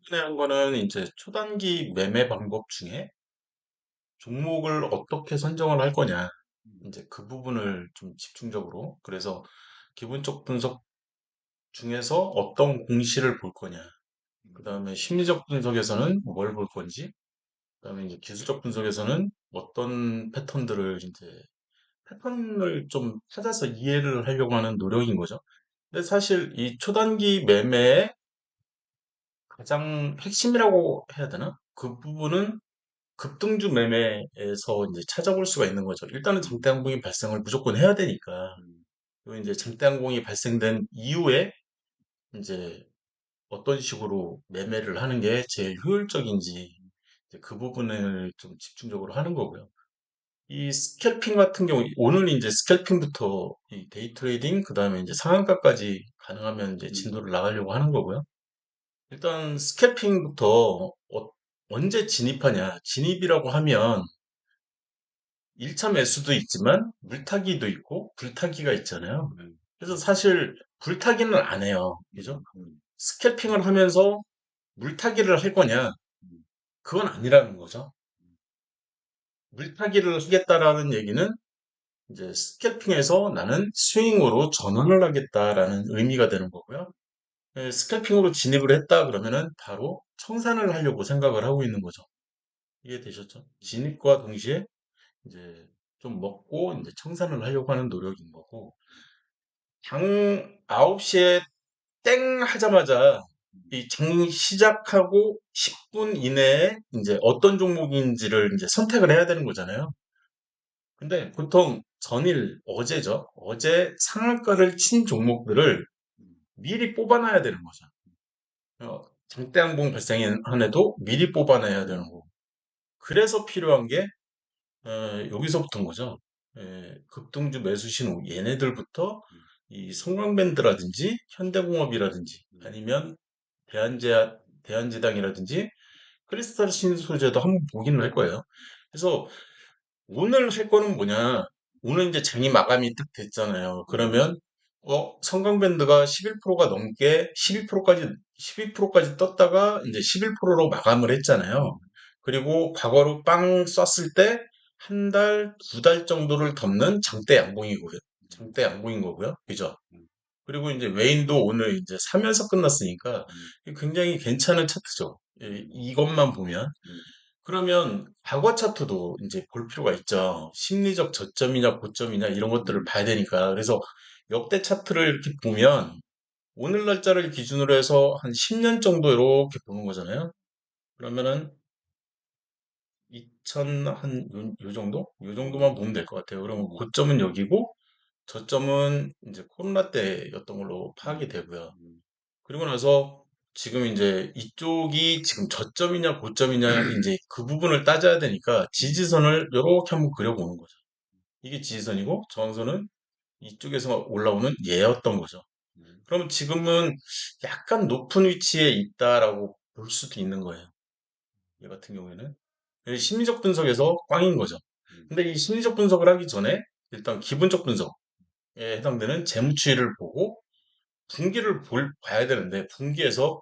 최근에 한 거는 이제 초단기 매매 방법 중에 종목을 어떻게 선정을 할 거냐. 이제 그 부분을 좀 집중적으로. 그래서 기본적 분석 중에서 어떤 공시를 볼 거냐. 그 다음에 심리적 분석에서는 뭘 볼 건지. 그 다음에 이제 기술적 분석에서는 어떤 패턴을 좀 찾아서 이해를 하려고 하는 노력인 거죠. 근데 사실 이 초단기 매매의 가장 핵심이라고 해야 되나? 그 부분은 급등주 매매에서 이제 찾아볼 수가 있는 거죠. 일단은 장대 항공이 발생을 무조건 해야 되니까. 그리고 이제 장대 항공이 발생된 이후에 이제 어떤 식으로 매매를 하는 게 제일 효율적인지 이제 그 부분을 좀 집중적으로 하는 거고요. 이 스캘핑 같은 경우, 오늘 이제 스캘핑부터 이 데이 트레이딩, 그 다음에 이제 상한가까지 가능하면 이제 진도를 나가려고 하는 거고요. 일단 스캘핑부터 언제 진입하냐. 진입이라고 하면 1차 매수도 있지만 물타기도 있고 불타기가 있잖아요. 그래서 사실 불타기는 안 해요. 그죠? 스캘핑을 하면서 물타기를 할 거냐? 그건 아니라는 거죠. 물타기를 하겠다라는 얘기는 이제 스캘핑에서 나는 스윙으로 전환을 하겠다라는 의미가 되는 거고요. 스캘핑으로 진입을 했다 그러면은 바로 청산을 하려고 생각을 하고 있는 거죠. 이해되셨죠? 진입과 동시에 이제 좀 먹고 이제 청산을 하려고 하는 노력인 거고, 장 9시에 땡 하자마자 이 장 시작하고 10분 이내에 이제 어떤 종목인지를 이제 선택을 해야 되는 거잖아요. 근데 보통 전일 어제죠. 어제 상한가를 친 종목들을 미리 뽑아놔야 되는 거죠. 장대항공 발생한 해도 미리 뽑아놔야 되는 거고. 그래서 필요한 게 여기서부터인 거죠. 급등주 매수 신호 얘네들부터 이 성광밴드라든지 현대공업이라든지 아니면 대한제당이라든지 크리스탈 신소재도 한번 보기는 할 거예요. 그래서 오늘 할 거는 뭐냐? 오늘 이제 장이 마감이 딱 됐잖아요. 그러면 성광밴드가 11%가 넘게 12%까지 떴다가 이제 11%로 마감을 했잖아요. 그리고 과거로 빵 쐈을 때 한 달, 두 달 정도를 덮는 장대 양봉이고요. 장대 양봉인 거고요. 그죠? 그리고 이제 외인도 오늘 이제 사면서 끝났으니까 굉장히 괜찮은 차트죠. 이것만 보면. 그러면 과거 차트도 이제 볼 필요가 있죠. 심리적 저점이냐 고점이냐 이런 것들을 봐야 되니까. 그래서 역대 차트를 이렇게 보면 오늘 날짜를 기준으로 해서 한 10년 정도 이렇게 보는 거잖아요. 그러면은 2000 한 요 정도? 요 정도만 보면 될 것 같아요. 그러면 고점은 여기고 저점은 이제 코로나 때였던 걸로 파악이 되고요. 그리고 나서 지금 이제 이쪽이 지금 저점이냐 고점이냐 이제 그 부분을 따져야 되니까 지지선을 이렇게 한번 그려보는 거죠. 이게 지지선이고 저항선은 이쪽에서 올라오는 얘였던 거죠. 그러면 지금은 약간 높은 위치에 있다라고 볼 수도 있는 거예요. 얘 같은 경우에는. 심리적 분석에서 꽝인 거죠. 근데 이 심리적 분석을 하기 전에 일단 기본적 분석에 해당되는 재무추이를 보고 분기를 봐야 되는데 분기에서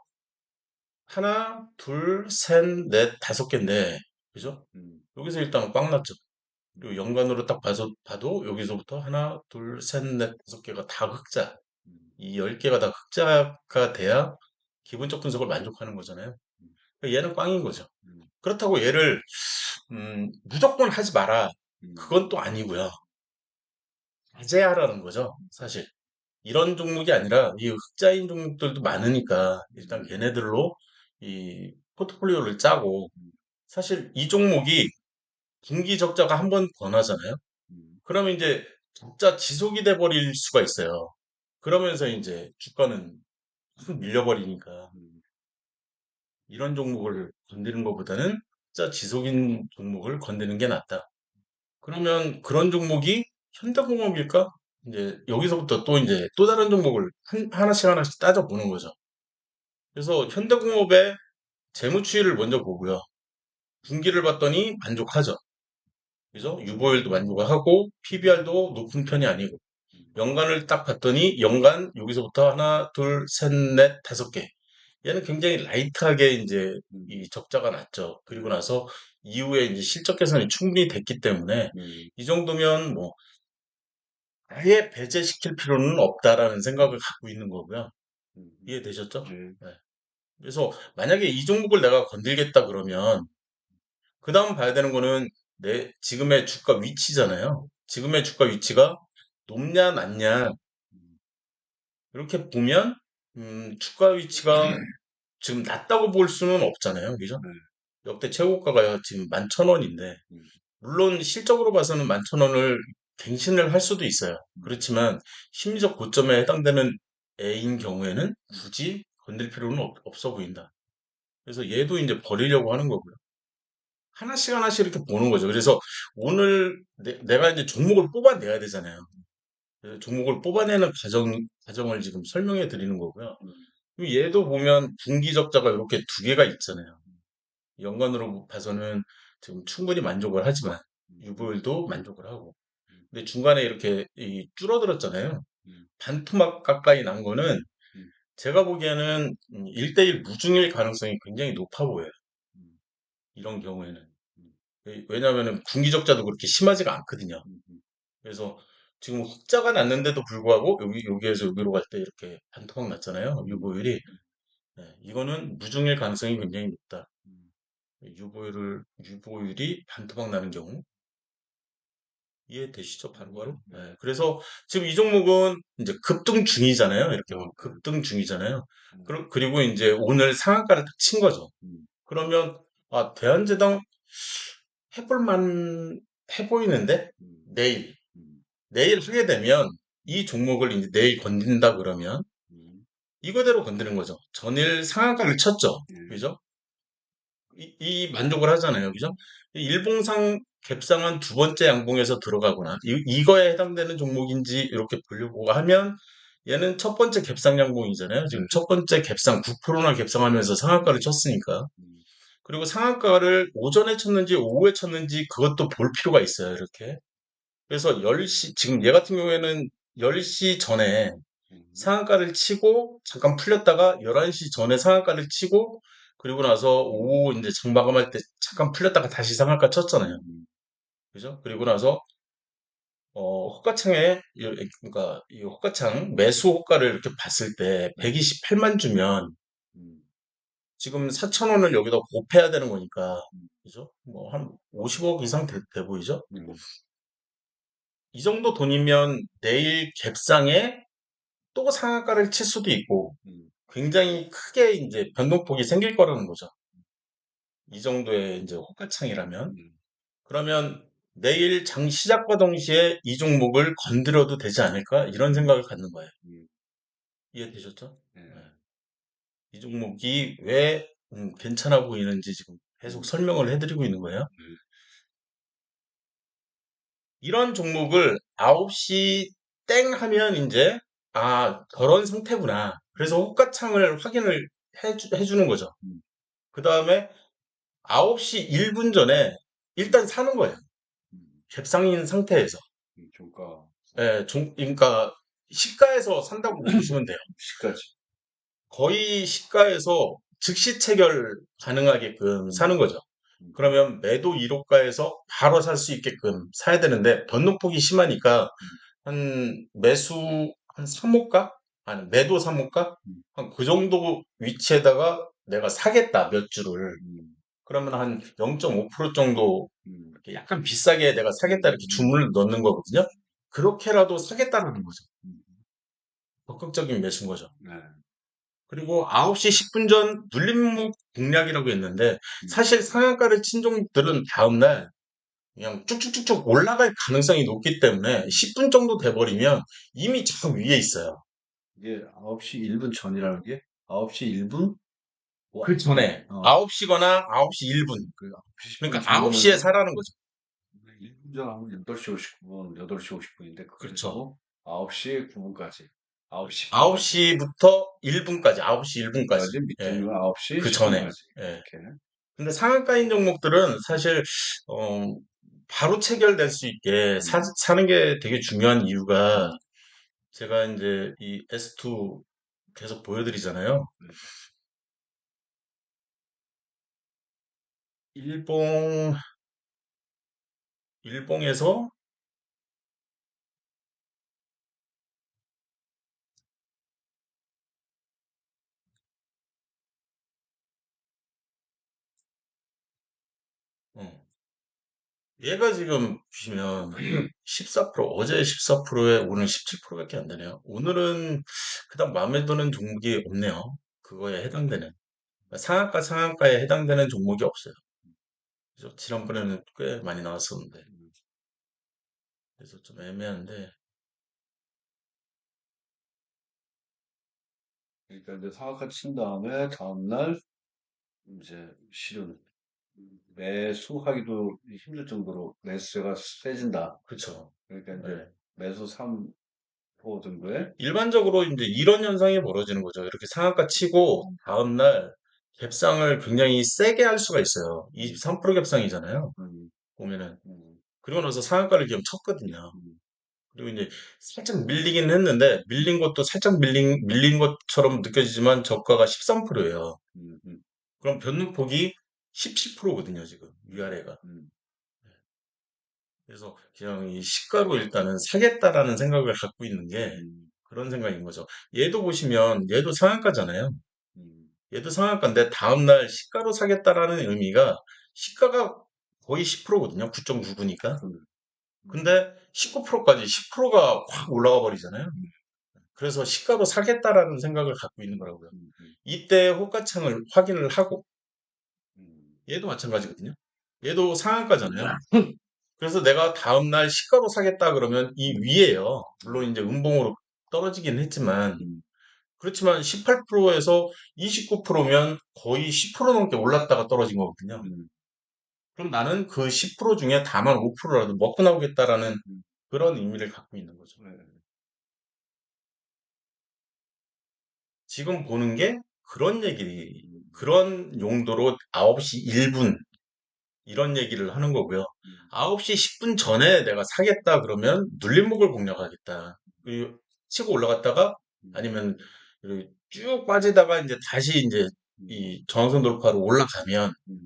하나, 둘, 셋, 넷, 다섯 개인데, 그죠? 여기서 일단 꽝 났죠. 그리고 연관으로 딱 봐도 여기서부터 하나, 둘, 셋, 넷, 다섯 개가 다 흑자. 이 10개가 다 흑자가 돼야 기본적 분석을 만족하는 거잖아요. 그러니까 얘는 꽝인 거죠. 그렇다고 얘를 무조건 하지 마라. 그건 또 아니고요. 자제하라는 거죠. 사실. 이런 종목이 아니라 이 흑자인 종목들도 많으니까 일단 걔네들로 이 포트폴리오를 짜고 사실 이 종목이 분기 적자가 한 번 권하잖아요. 그러면 이제 적자 지속이 돼 버릴 수가 있어요. 그러면서 이제 주가는 확 밀려버리니까 이런 종목을 건드는 것보다는 적자 지속인 종목을 건드는 게 낫다. 그러면 그런 종목이 현대공업일까? 이제 여기서부터 또 이제 또 다른 종목을 하나씩 따져보는 거죠. 그래서 현대공업의 재무추이를 먼저 보고요. 분기를 봤더니 만족하죠. 그죠? 유보율도 만족하고 PBR도 높은 편이 아니고 연간을 딱 봤더니 연간 여기서부터 하나, 둘, 셋, 넷, 다섯 개 얘는 굉장히 라이트하게 이제 음, 이 적자가 났죠. 그리고 음, 나서 이후에 이제 실적 개선이 충분히 됐기 때문에 음, 이 정도면 뭐 아예 배제시킬 필요는 없다라는 생각을 음, 갖고 있는 거고요. 이해되셨죠? 네. 네. 그래서 만약에 이 종목을 내가 건들겠다 그러면 그 다음 봐야 되는 거는 내 지금의 주가 위치잖아요. 지금의 주가 위치가 높냐 낮냐 음, 이렇게 보면 주가 위치가 지금 낮다고 볼 수는 없잖아요. 그죠? 네. 역대 최고가가 지금 11,000원인데 음, 물론 실적으로 봐서는 11,000원을 갱신을 할 수도 있어요. 음, 그렇지만 심리적 고점에 해당되는 A인 경우에는 음, 굳이 건들 필요는 없어 보인다. 그래서 얘도 이제 버리려고 하는 거고요. 하나씩 하나씩 이렇게 보는 거죠. 그래서 오늘 내가 이제 종목을 뽑아내야 되잖아요. 그래서 종목을 뽑아내는 과정을 지금 설명해 드리는 거고요. 음, 그리고 얘도 보면 분기 적자가 이렇게 두 개가 있잖아요. 연간으로 봐서는 지금 충분히 만족을 하지만 음, 유보율도 만족을 하고. 음, 근데 중간에 이렇게 줄어들었잖아요. 음, 반토막 가까이 난 거는 음, 제가 보기에는 1대1 무중일 가능성이 굉장히 높아 보여요. 음, 이런 경우에는. 음, 왜냐하면 분기적자도 그렇게 심하지가 않거든요. 음, 그래서 지금 흑자가 났는데도 불구하고 여기에서 여기로 갈 때 이렇게 반토막 났잖아요. 음, 유보율이. 네, 이거는 무중일 가능성이 굉장히 높다. 음, 유보율이 반토막 나는 경우. 이해되시죠? 바로바로? 네. 네, 그래서 지금 이 종목은 이제 급등 중이잖아요. 이렇게 보면 네. 급등 중이잖아요. 음, 그리고 이제 오늘 상한가를 딱 친 거죠. 음, 그러면 아, 대한제당 해볼만 해 보이는데 음, 내일 음, 내일 하게 되면 이 음, 종목을 이제 내일 건든다 그러면 음, 이거대로 건드는 거죠. 전일 상한가를 쳤죠. 예, 그죠? 이 만족을 하잖아요. 그죠? 이 일봉상 갭상한 두 번째 양봉에서 들어가거나 이거에 해당되는 종목인지 이렇게 보려고 하면 얘는 첫 번째 갭상 양봉이잖아요. 지금 첫 번째 갭상 9%나 갭상하면서 상한가를 쳤으니까. 음, 그리고 상한가를 오전에 쳤는지 오후에 쳤는지 그것도 볼 필요가 있어요. 이렇게. 그래서 10시, 지금 얘 같은 경우에는 10시 전에 음, 상한가를 치고 잠깐 풀렸다가 11시 전에 상한가를 치고 그리고 나서 오후 이제 장마감할 때 잠깐 풀렸다가 다시 상한가 쳤잖아요. 음, 그죠? 그리고 나서 호가창에 그러니까 이 호가창 매수 호가를 이렇게 봤을 때 음, 128만 주면 음, 지금 4천 원을 여기다 곱해야 되는 거니까 음, 그죠? 뭐 한 50억 이상 돼 보이죠? 음, 이 정도 돈이면 내일 갭상에 또 상한가를 칠 수도 있고 음, 굉장히 크게 이제 변동폭이 생길 거라는 거죠. 이 정도의 이제 호가창이라면. 음, 그러면 내일 장 시작과 동시에 이 종목을 건드려도 되지 않을까? 이런 음, 생각을 갖는 거예요. 음, 이해되셨죠? 예, 네. 이 종목이 왜 괜찮아 보이는지 지금 계속 음, 설명을 해드리고 있는 거예요. 음, 이런 종목을 9시 땡 하면 이제 아, 저런 상태구나. 그래서 호가창을 확인을 해주는 거죠. 음, 그 다음에 9시 1분 전에 음, 일단 사는 거예요. 음, 갭상인 상태에서. 종가 예, 그러니까 시가에서 산다고 보시면 돼요. 시까지. 거의 시가에서 즉시 체결 가능하게끔 음, 사는 거죠. 음, 그러면 매도 1호가에서 바로 살 수 있게끔 사야 되는데 변동폭이 심하니까 음, 한 매수 한 3호가? 아니 매도 3호가? 음, 한 그 정도 위치에다가 내가 사겠다 몇 주를. 음, 그러면 한 0.5% 정도 음, 이렇게 약간 비싸게 내가 사겠다 이렇게 음, 주문을 넣는 거거든요. 그렇게라도 사겠다는 거죠. 음, 적극적인 매수인 거죠. 네, 그리고 9시 10분 전 눌림목 공략이라고 했는데 음, 사실 상한가를 친 종목들은 다음날 그냥 쭉쭉쭉쭉 올라갈 가능성이 높기 때문에 음. 10분 정도 돼버리면 이미 저 위에 있어요. 이게 9시 1분 전이라는 게 9시 1분? 와, 그 전에 어, 9시거나 9시 1분. 그 9시 10분 그러니까 9시에 전이면은 사라는 거죠. 1분 전 하면 8시 50분, 8시 50분인데 그렇죠. 그래도 9시 9분까지, 9시 10분까지, 9시부터 1분까지, 9시 1분까지. 9시까지 예, 밑에는 9시 그 전에. 10분까지 예. 이렇게. 근데 상한가인 종목들은 사실, 어, 바로 체결될 수 있게 음, 사는 게 되게 중요한 이유가 음, 제가 이제 이 S2 계속 보여드리잖아요. 일봉, 일봉에서, 어, 얘가 지금 보시면 14%, 어제 14%에 오늘 17%밖에 안 되네요. 오늘은 그닥 마음에 드는 종목이 없네요. 그거에 해당되는. 상한가, 상한가에 해당되는 종목이 없어요. 그래서 지난번에는 꽤 많이 나왔었는데. 그래서 좀 애매한데. 그러니까 이제 상한가 친 다음에 다음날 이제 실은 매수하기도 힘들 정도로 매수세가 세진다. 그렇죠. 그러니까 이제 네. 매수 3% 정도에 일반적으로 이제 이런 현상이 벌어지는 거죠. 이렇게 상한가 치고 다음날 갭상을 굉장히 세게 할 수가 있어요. 음, 23% 갭상이잖아요. 음, 보면은. 음, 그리고 나서 상한가를 기금 쳤거든요. 음, 그리고 이제 살짝 밀리긴 했는데 밀린 것도 살짝 밀린 것처럼 느껴지지만 저가가 13%예요. 음, 음, 그럼 변동폭이 17%거든요, 지금 음, 위아래가. 음, 그래서 그냥 이 시가로 일단은 사겠다라는 생각을 갖고 있는 게 음, 그런 생각인 거죠. 얘도 보시면 얘도 상한가잖아요. 음, 얘도 상한가인데 다음날 시가로 사겠다라는 의미가 시가가 거의 10%거든요. 9.99니까. 음, 음, 근데 19%까지 10%가 확 올라가 버리잖아요. 그래서 시가로 사겠다라는 생각을 갖고 있는 거라고요. 음, 이때 호가창을 확인을 하고 음, 얘도 마찬가지거든요. 얘도 상한가잖아요. 그래서 내가 다음날 시가로 사겠다 그러면 이 위에요. 물론 이제 음봉으로 떨어지긴 했지만 음, 그렇지만 18%에서 29%면 거의 10% 넘게 올랐다가 떨어진 거거든요. 음, 그럼 나는 그 10% 중에 다만 5%라도 먹고 나오겠다라는 음, 그런 의미를 갖고 있는 거죠. 네, 지금 보는 게 그런 얘기, 음, 그런 용도로 9시 1분 이런 얘기를 하는 거고요. 음, 9시 10분 전에 내가 사겠다 그러면 눌림목을 공략하겠다. 그리고 치고 올라갔다가 음, 아니면 이렇게 쭉 빠지다가 이제 다시 이제 음, 이 저항선 돌파로 올라가면 음,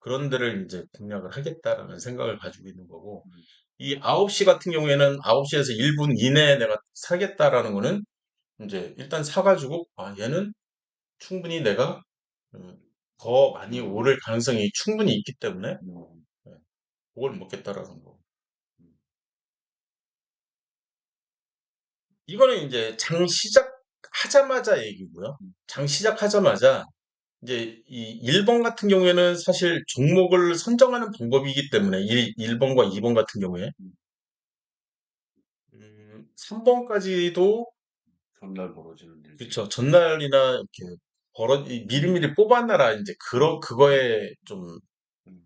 그런 데를 이제 공략을 하겠다라는 생각을 가지고 있는 거고 음, 이 9시 같은 경우에는 9시에서 1분 이내에 내가 사겠다라는 거는 이제 일단 사가지고 아 얘는 충분히 내가 음, 더 많이 오를 가능성이 충분히 있기 때문에 음, 예, 그걸 먹겠다라는 거. 음, 이거는 이제 장 시작하자마자 얘기고요. 음, 장 시작하자마자 이제 이 1번 같은 경우에는 사실 종목을 선정하는 방법이기 때문에 1번과 2번 같은 경우에 음. 3번까지도 전날 벌어지는 일들. 그렇죠. 전날이나 이렇게 미리미리 뽑아놔라 이제 그거에 좀 음,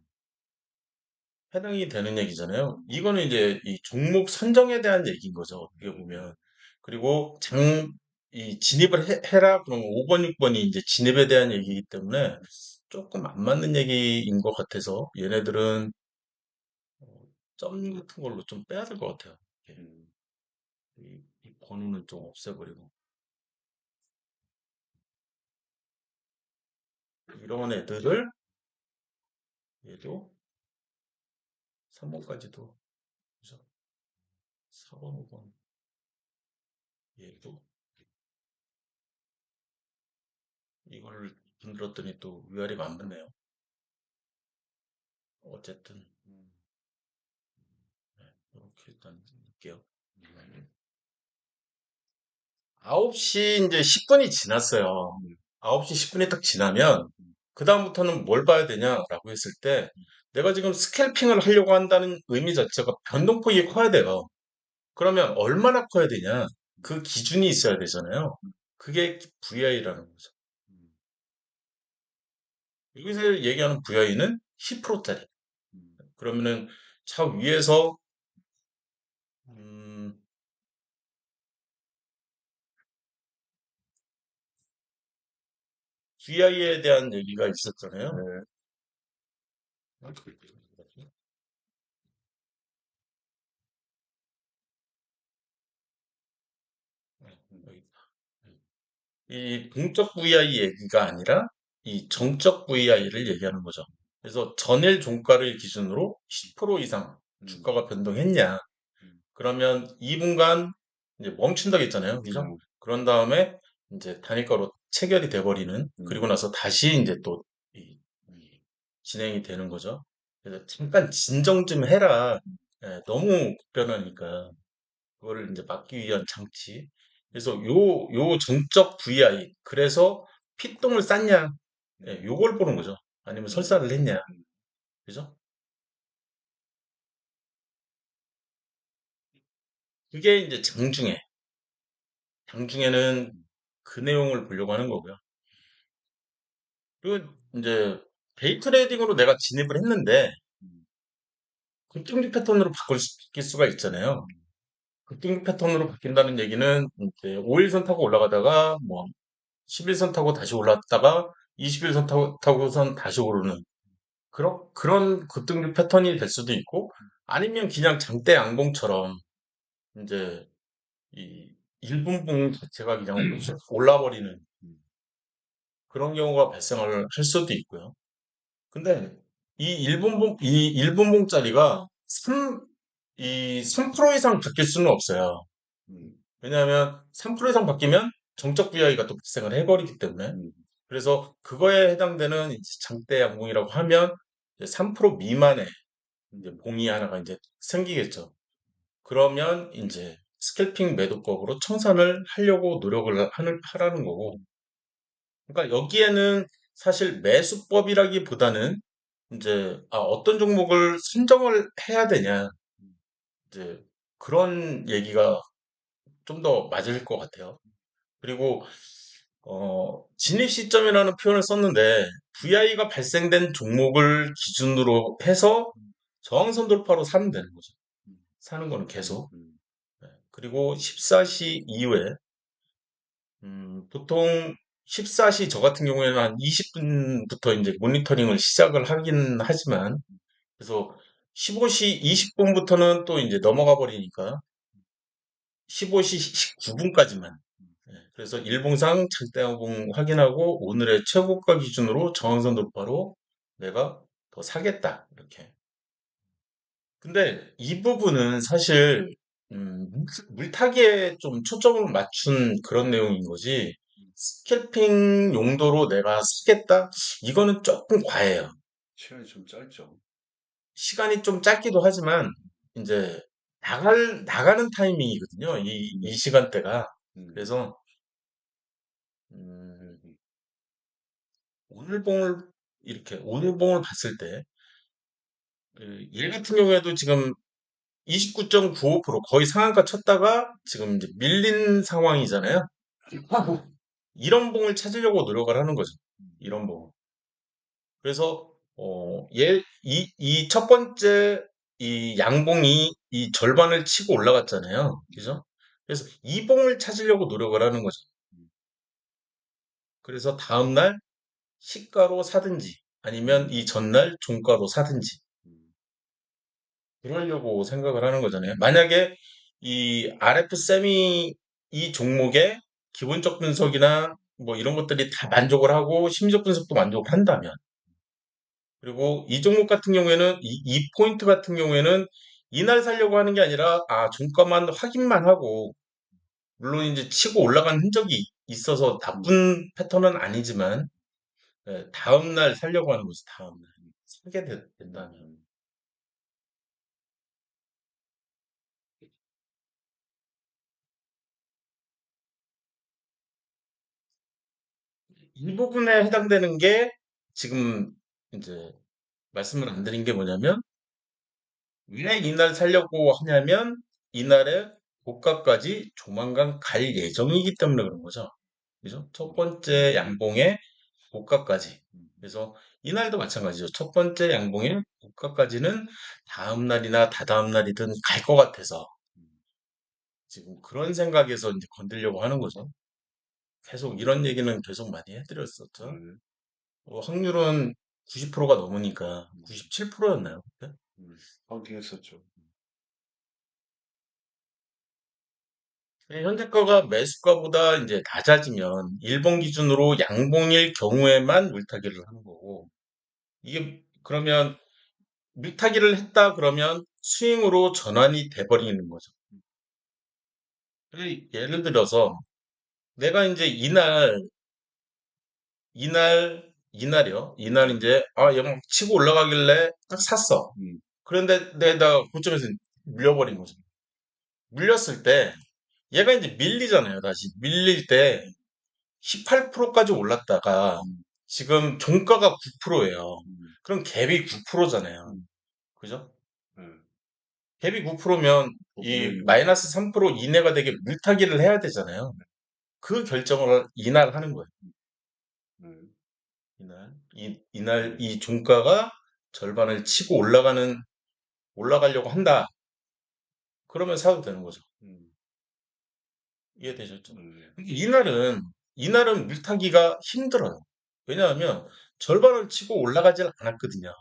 해당이 되는 얘기잖아요. 음, 이거는 이제 이 종목 선정에 대한 얘기인 거죠. 어떻게 음, 보면. 그리고 이 진입을 해라. 그러면 5번, 6번이 이제 진입에 대한 얘기이기 때문에 조금 안 맞는 얘기인 것 같아서 얘네들은 어, 점 같은 걸로 좀 빼야 될 것 같아요. 이렇게. 음, 이 번호는 좀 없애버리고. 이런 애들을 얘도 3번까지도 4번, 5번 얘도 이걸 건드렸더니 또 위아래가 안 붙네요. 어쨌든 음, 이렇게 일단 볼게요. 9시 이제 10분이 지났어요. 음, 9시 10분이 딱 지나면 음, 그다음부터는 뭘 봐야 되냐라고 했을 때 내가 지금 스캘핑을 하려고 한다는 의미 자체가 변동폭이 커야 돼요. 그러면 얼마나 커야 되냐? 그 기준이 있어야 되잖아요. 그게 VI라는 거죠. 음, 여기서 얘기하는 VI는 10%짜리. 음, 그러면은 차 위에서 음, VI에 대한 얘기가 있었잖아요. 네, 음, 여기 이 동적 VI 얘기가 아니라 이 정적 VI를 얘기하는 거죠. 그래서 전일 종가를 기준으로 10% 이상 음, 주가가 변동했냐. 음, 그러면 2분간 이제 멈춘다고 했잖아요. 그죠? 음, 그런 다음에 이제 단일가로 체결이 돼버리는, 그리고 음, 나서 다시 이제 또 이 진행이 되는 거죠. 그래서 잠깐 진정 좀 해라. 예, 너무 급변하니까. 그거를 이제 막기 위한 장치. 그래서 요 정적 VI. 그래서 피똥을 쌌냐. 예, 음, 요걸 보는 거죠. 아니면 음, 설사를 했냐. 음, 그죠? 그게 이제 장중에. 장중에는 그 내용을 보려고 하는 거고요. 그리고 이제 데이 트레이딩으로 내가 진입을 했는데 음, 급등주 패턴으로 바뀔 수가 있잖아요. 급등주 패턴으로 바뀐다는 얘기는 이제 5일선 타고 올라가다가 뭐 11선 타고 다시 올랐다가 21선 타고선 다시 오르는 그런 급등주 패턴이 될 수도 있고 아니면 그냥 장대 양봉처럼 이제 이 1분봉 자체가 그냥 올라버리는 음, 그런 경우가 발생을 할 수도 있고요. 근데 이 1분봉짜리가 3% 이상 바뀔 수는 없어요. 음, 왜냐하면 3% 이상 바뀌면 정적 VI가 또 발생을 해버리기 때문에. 음, 그래서 그거에 해당되는 이제 장대 양봉이라고 하면 이제 3% 미만의 이제 음, 봉이 하나가 이제 생기겠죠. 그러면 이제 스캘핑 매도법으로 청산을 하려고 노력을 하라는 거고. 그러니까 여기에는 사실 매수법이라기보다는 이제 어떤 종목을 선정을 해야 되냐 이제 그런 얘기가 좀 더 맞을 것 같아요. 그리고 진입 시점이라는 표현을 썼는데 VI가 발생된 종목을 기준으로 해서 저항선 돌파로 사면 되는 거죠. 사는 거는 계속. 음, 네. 그리고 14시 이후에 보통 14시 저 같은 경우에는 한 20분부터 이제 모니터링을 시작을 하긴 하지만 그래서 15시 20분부터는 또 이제 넘어가 버리니까 15시 19분까지만. 그래서 일봉상 장대양봉 확인하고 오늘의 최고가 기준으로 저항선 돌파로 내가 더 사겠다. 이렇게. 근데 이 부분은 사실 물타기에 좀 초점을 맞춘 그런 내용인 거지. 스캘핑 용도로 내가 사겠다? 이거는 조금 과해요. 시간이 좀 짧죠. 시간이 좀 짧기도 하지만 이제 나가는 타이밍이거든요. 이 음, 시간대가. 음, 그래서 음, 오늘봉을 이렇게 오늘봉을 봤을 때, 얘 같은 경우에도 지금 29.95% 거의 상한가 쳤다가 지금 이제 밀린 상황이잖아요. 이런 봉을 찾으려고 노력을 하는 거죠. 이런 봉. 그래서 이 첫 번째 이 양봉이 이 절반을 치고 올라갔잖아요. 그죠? 그래서 이 봉을 찾으려고 노력을 하는 거죠. 음, 그래서 다음날 시가로 사든지 아니면 음, 이 전날 종가로 사든지 음, 그러려고 생각을 하는 거잖아요. 만약에 이 RF 세미 이 종목의 기본적 분석이나 뭐 이런 것들이 다 만족을 하고 심리적 분석도 만족을 한다면 그리고 이 종목 같은 경우에는 이 포인트 같은 경우에는 이날 살려고 하는 게 아니라 종가만 확인만 하고 물론 이제 치고 올라간 흔적이 있어서 음, 나쁜 패턴은 아니지만 다음 날 살려고 하는 거지 다음 날 사게 된다면 음, 이 부분에 해당되는 게 지금 이제 말씀을 안 드린 게 뭐냐면 왜 이날 살려고 하냐면 이날의 고가까지 조만간 갈 예정이기 때문에 그런 거죠. 그죠? 첫 번째 양봉의 고가까지. 음, 그래서 이날도 마찬가지죠. 첫 번째 양봉의 고가까지는 다음 날이나 다다음 날이든 갈 것 같아서 음, 지금 그런 생각에서 이제 건들려고 하는 거죠. 계속 이런 얘기는 계속 많이 해드렸었죠. 네, 확률은 90%가 넘으니까 음, 97%였나요? 파운딩 했었죠. 현재가가 매수가보다 이제 낮아지면 일본 기준으로 양봉일 경우에만 물타기를 하는 거고 이게 그러면 물타기를 했다 그러면 스윙으로 전환이 돼버리는 거죠. 예를 들어서 내가 이제 이날 이제 얘가 치고 올라가길래 딱 샀어. 음, 그런데 내가 고점에서 물려버린 거죠. 물렸을 때 얘가 이제 밀리잖아요. 다시 밀릴 때 18%까지 올랐다가 음, 지금 종가가 9%예요. 음, 그럼 갭이 9%잖아요. 음, 그죠? 음. 갭이 9%면 이 부분을, 마이너스 3% 이내가 되게 물타기를 해야 되잖아요. 그 결정을 이날 하는 거예요. 음, 이날 이 종가가 절반을 치고 올라가려고 한다. 그러면 사도 되는 거죠. 음, 이해되셨죠? 음, 근데 이날은 물타기가 힘들어요. 왜냐하면 절반을 치고 올라가질 않았거든요.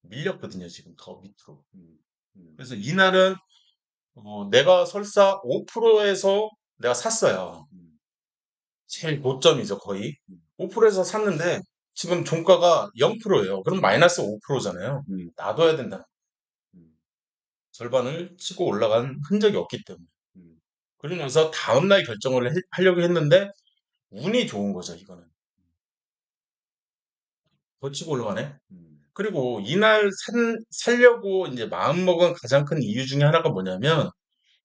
밀렸거든요, 지금 더 밑으로. 음, 음, 그래서 이날은 내가 설사 5%에서 내가 샀어요. 음, 제일 고점이죠, 거의. 음, 5%에서 샀는데 지금 종가가 0%예요. 그럼 마이너스 5%잖아요. 음, 놔둬야 된다. 음, 절반을 치고 올라간 흔적이 없기 때문에. 음, 그러면서 다음날 결정을 하려고 했는데 운이 좋은 거죠, 이거는. 더 치고 올라가네. 음, 그리고 이날 살려고 이제 마음먹은 가장 큰 이유 중에 하나가 뭐냐면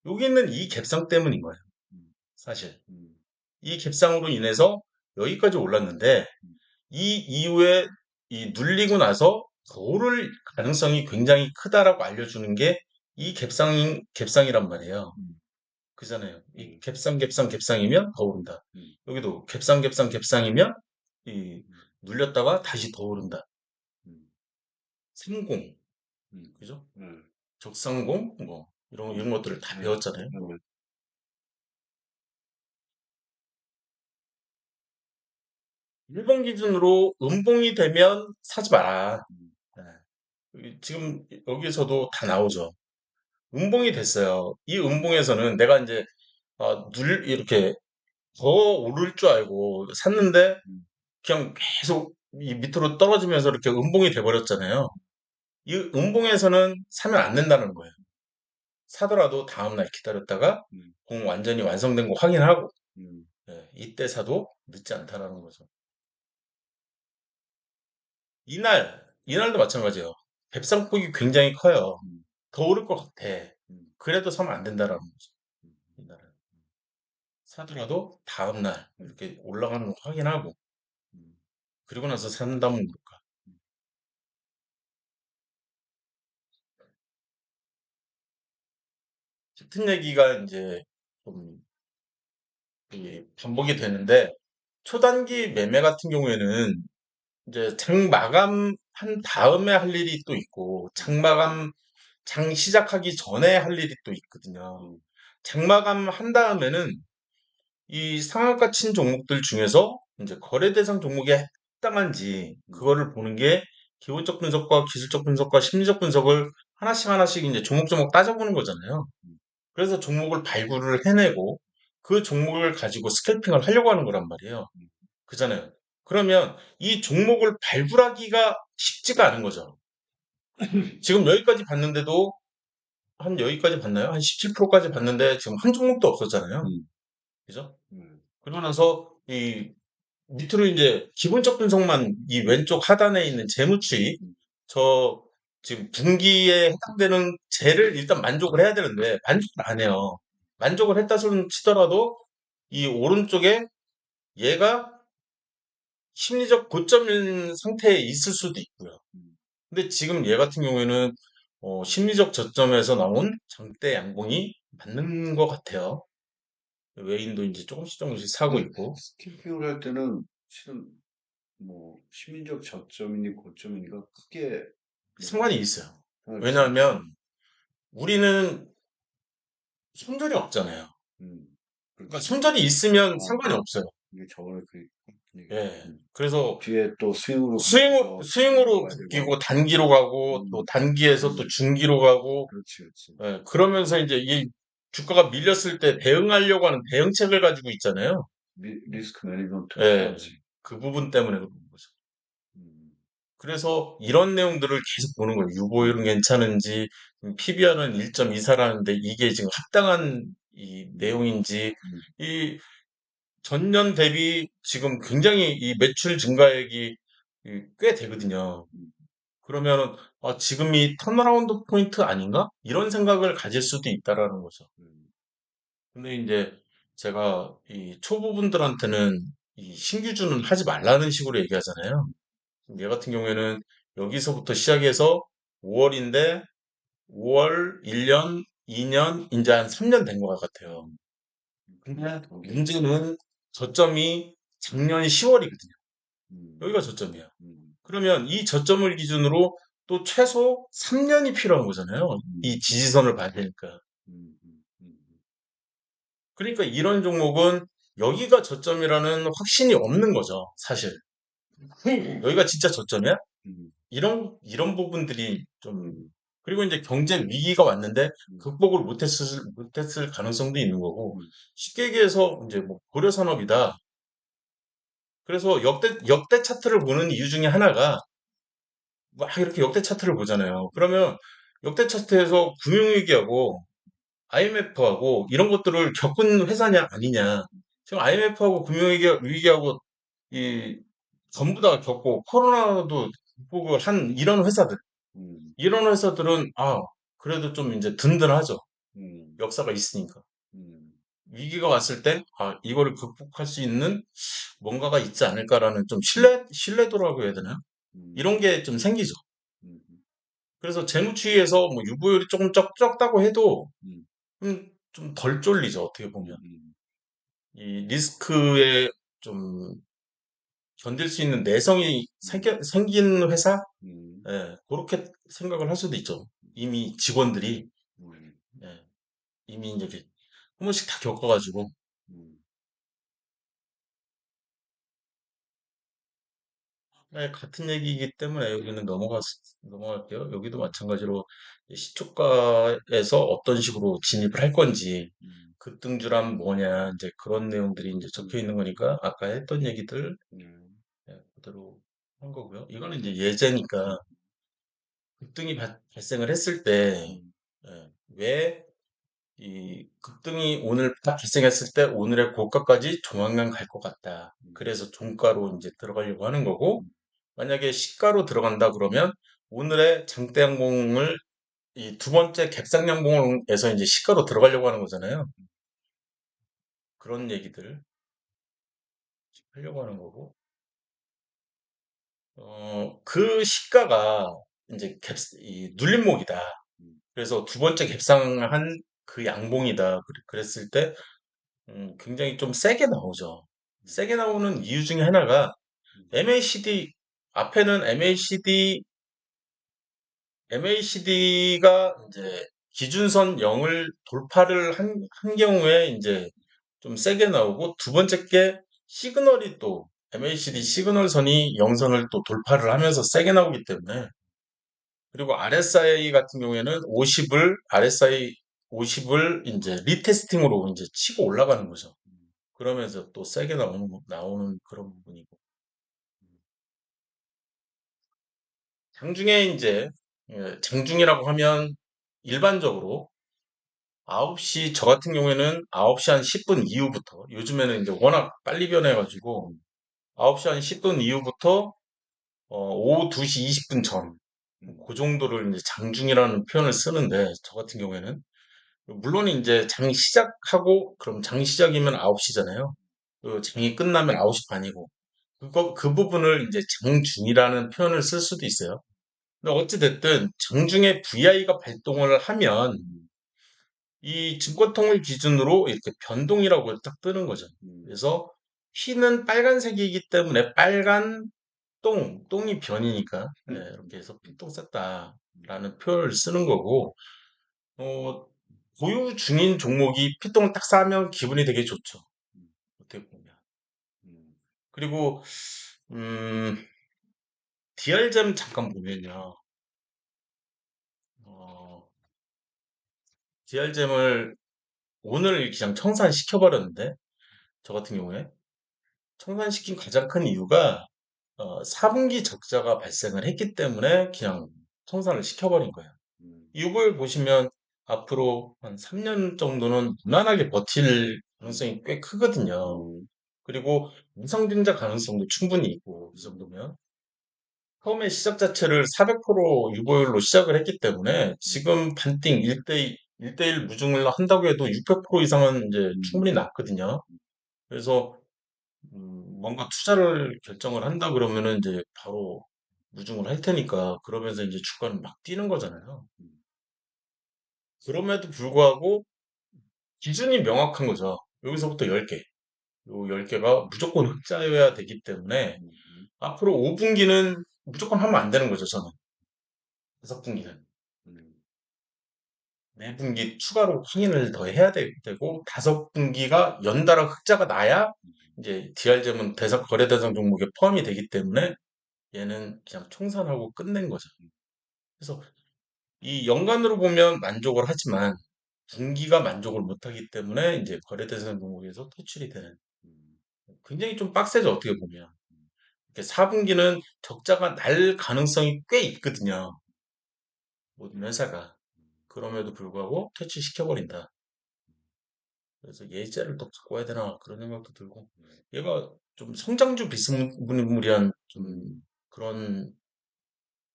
여기 있는 이 갭상 때문인 거예요. 음, 사실. 음, 이 갭상으로 인해서 여기까지 올랐는데 음, 이 이후에 이 눌리고 나서 더 오를 가능성이 굉장히 크다라고 알려주는 게 이 갭상이란 말이에요. 음, 그잖아요. 이 음, 갭상이면 더 오른다. 음, 여기도 갭상이면 이 음, 눌렸다가 다시 더 오른다. 음, 30, 음, 그죠? 음, 적상공, 뭐, 이런 것들을 다 음, 배웠잖아요. 음, 일본 기준으로 음봉이 되면 사지 마라. 음, 지금 여기서도 다 나오죠. 음봉이 됐어요. 이 음봉에서는 내가 이제 이렇게 더 오를 줄 알고 샀는데 음, 그냥 계속 이 밑으로 떨어지면서 이렇게 음봉이 돼버렸잖아요. 이 음봉에서는 사면 안 된다는 거예요. 사더라도 다음날 기다렸다가 음, 공 완전히 완성된 거 확인하고 음, 이때 사도 늦지 않다라는 거죠. 이날도 마찬가지예요. 갭상폭이 굉장히 커요. 음, 더 오를 것 같아. 음, 그래도 사면 안 된다라는 거죠. 음, 이날은. 사더라도 다음날 음, 이렇게 올라가는 거 확인하고 음, 그리고 나서 산다면 모를까. 음. 같은 얘기가 이제 좀 반복이 되는데 초단기 매매 같은 경우에는 이제 장 마감한 다음에 할 일이 또 있고 장 시작하기 전에 할 일이 또 있거든요. 음, 장 마감한 다음에는 이 상한가 친 종목들 중에서 이제 거래 대상 종목에 해당한지 음, 그거를 보는 게 기본적 분석과 기술적 분석과 심리적 분석을 하나씩 이제 조목조목 따져보는 거잖아요. 음, 그래서 종목을 발굴을 해내고 그 종목을 가지고 스캘핑을 하려고 하는 거란 말이에요. 음, 그잖아요. 그러면 이 종목을 발굴하기가 쉽지가 않은 거죠. 지금 여기까지 봤는데도 한 여기까지 봤나요? 한 17%까지 봤는데 지금 한 종목도 없었잖아요. 음, 그죠? 음, 그러고 나서 이 밑으로 이제 기본적 분석만 이 왼쪽 하단에 있는 재무추이 음, 저 지금 분기에 해당되는 재를 일단 만족을 해야 되는데 만족을 안 해요. 만족을 했다 손 치더라도 이 오른쪽에 얘가 심리적 고점인 상태에 있을 수도 있고요. 음. 근데 지금 얘 같은 경우에는 심리적 저점에서 나온 장대 양봉이 맞는 것 같아요. 외인도 이제 조금씩 사고 근데 있고 스키핑을 할 때는 실은 뭐 시민적 저점이니 고점이니가 크게 뭐 상관이 있어요. 생각이 있어요. 왜냐하면 우리는 손절이 없잖아요. 음, 그러니까 그렇지. 손절이 있으면 아, 상관이 없어요. 이게 저번에 그 얘기했죠. 예. 그래서 뒤에 또 스윙으로 가면서 스윙으로 가야 되고. 바뀌고 단기로 가고 또 음, 단기에서 또 음, 중기로 가고 그렇지, 그렇지. 예. 그러면서 이제 이 주가가 밀렸을 때 대응하려고 하는 대응책을 가지고 있잖아요. 리스크 매니지먼트를 예. 해야지. 그 부분 때문에 그런 거죠. 음. 그래서 이런 내용들을 계속 보는 거예요. 유보율은 괜찮은지, PBR은 1.24라는데 이게 지금 합당한 이 음, 내용인지, 음, 이 전년 대비 지금 굉장히 이 매출 증가액이 꽤 되거든요. 음, 그러면 지금이 턴어라운드 포인트 아닌가? 이런 생각을 가질 수도 있다라는 거죠. 음, 근데 이제 제가 이 초보분들한테는 이 신규주는 하지 말라는 식으로 얘기하잖아요. 얘 같은 경우에는 여기서부터 시작해서 5월인데 5월 1년, 2년, 이제 한 3년 된 것 같아요. 음. 근데 오케이. 문제는 저점이 작년 10월이거든요. 음, 여기가 저점이야. 음, 그러면 이 저점을 기준으로 또 최소 3년이 필요한 거잖아요. 이 음, 지지선을 봐야 되니까. 음, 음, 음, 그러니까 이런 종목은 여기가 저점이라는 확신이 없는 거죠, 사실. 여기가 진짜 저점이야? 음, 이런 부분들이 좀, 음, 그리고 이제 경제 위기가 왔는데 음, 극복을 못했을 가능성도 있는 거고, 음, 쉽게 얘기해서 이제 뭐 고려산업이다. 그래서 역대 차트를 보는 이유 중에 하나가 막 이렇게 역대 차트를 보잖아요. 그러면 역대 차트에서 금융위기하고 IMF하고 이런 것들을 겪은 회사냐 아니냐. 지금 IMF하고 금융위기하고 이 전부 다 겪고 코로나도 극복을 한 음, 이런 회사들은 그래도 좀 이제 든든하죠. 음, 역사가 있으니까. 음, 위기가 왔을 때 이거를 극복할 수 있는 뭔가가 있지 않을까라는 좀 신뢰도라고 해야 되나요? 이런 음, 게 좀 생기죠. 음, 그래서 재무추이에서 뭐 유보율이 조금 적다고 해도 음, 좀 덜 쫄리죠. 어떻게 보면. 음, 이 리스크에 좀 견딜 수 있는 내성이 음, 생긴 회사? 음, 예, 그렇게 생각을 할 수도 있죠. 이미 직원들이, 음, 예, 이미 이제 한 번씩 다 겪어가지고. 음, 예, 같은 얘기이기 때문에 여기는 넘어갈게요. 여기도 음, 마찬가지로 시초가에서 어떤 식으로 진입을 할 건지, 음, 급등주란 뭐냐, 이제 그런 내용들이 이제 적혀 음, 있는 거니까 아까 했던 얘기들 음, 그대로 한 거고요. 이거는 이제 예제니까 급등이 발생을 했을 때, 음, 왜 이 급등이 오늘 딱 발생했을 때 오늘의 고가까지 조만간 갈 것 같다. 음, 그래서 종가로 이제 들어가려고 하는 거고, 음, 만약에 시가로 들어간다 그러면 오늘의 장대 양봉을 이 두 번째 갭상 양봉에서 이제 시가로 들어가려고 하는 거잖아요. 그런 얘기들 하려고 하는 거고, 그 시가가 이제 이 눌림목이다. 음, 그래서 두 번째 갭상한 그 양봉이다. 그랬을 때 굉장히 좀 세게 나오죠. 세게 나오는 이유 중에 하나가 음, MACD 앞에는 MACD가 이제 기준선 0을 돌파를 한 경우에 이제 좀 세게 나오고 두 번째 게 시그널이 또 MACD 시그널선이 0선을 또 돌파를 하면서 세게 나오기 때문에 그리고 RSI 같은 경우에는 50을 RSI 50을 이제 리테스팅으로 이제 치고 올라가는 거죠. 음, 그러면서 또 세게 나오는 그런 부분이고. 장중에 이제, 장중이라고 하면 일반적으로 9시, 저 같은 경우에는 9시 한 10분 이후부터, 요즘에는 이제 워낙 빨리 변해가지고, 음, 9시 한 10분 이후부터, 오후 2시 20분 전, 음, 그 정도를 이제 장중이라는 표현을 쓰는데, 저 같은 경우에는, 물론 이제 장 시작하고, 그럼 장 시작이면 9시잖아요. 장이 끝나면 9시 반이고, 그 부분을 이제 장중이라는 표현을 쓸 수도 있어요. 근데 어찌됐든 장중에 VI가 발동을 하면 음, 이 증권통을 기준으로 이렇게 변동이라고 딱 뜨는 거죠. 음, 그래서 휘는 빨간색이기 때문에 빨간 똥이 변이니까 이렇게 해서 피똥 쌌다라는 표현을 쓰는 거고 어, 보유 중인 종목이 피똥을 딱 싸면 기분이 되게 좋죠. 음, 어떻게 보면. 음, 그리고 DR점 잠깐 보면요. 어, DR점을 오늘 그냥 청산시켜버렸는데, 저 같은 경우에. 청산시킨 가장 큰 이유가, 4분기 적자가 발생을 했기 때문에 그냥 청산을 시켜버린 거예요. 음, 이걸 보시면 앞으로 한 3년 정도는 무난하게 버틸 음, 가능성이 꽤 크거든요. 음, 그리고 무상증자 가능성도 충분히 있고, 이 정도면. 처음에 시작 자체를 400% 유보율로 시작을 했기 때문에 음, 지금 반띵 1대1 무중을 한다고 해도 600% 이상은 이제 음, 충분히 났거든요. 그래서 뭔가 투자를 결정을 한다 그러면은 이제 바로 무중을 할 테니까 그러면서 이제 주가는 막 뛰는 거잖아요. 음, 그럼에도 불구하고 기준이 명확한 거죠. 여기서부터 10개. 요 10개가 무조건 흑자여야 되기 때문에 음, 앞으로 5분기는 무조건 하면 안 되는 거죠, 저는. 6분기는. 음, 4분기 추가로 확인을 더 해야 되고, 5분기가 연달아 흑자가 나야 이제 DR점은 대상, 거래 대상 종목에 포함이 되기 때문에 얘는 그냥 총산하고 끝낸 거죠. 그래서 이 연간으로 보면 만족을 하지만 분기가 만족을 못하기 때문에 이제 거래 대상 종목에서 퇴출이 되는 음, 굉장히 좀 빡세죠, 어떻게 보면. 4분기는 적자가 날 가능성이 꽤 있거든요. 모든 회사가. 그럼에도 불구하고 퇴출시켜버린다. 그래서 예제를 또 바꿔야 되나 그런 생각도 들고 얘가 좀 성장주 비스무리한 좀 음, 그런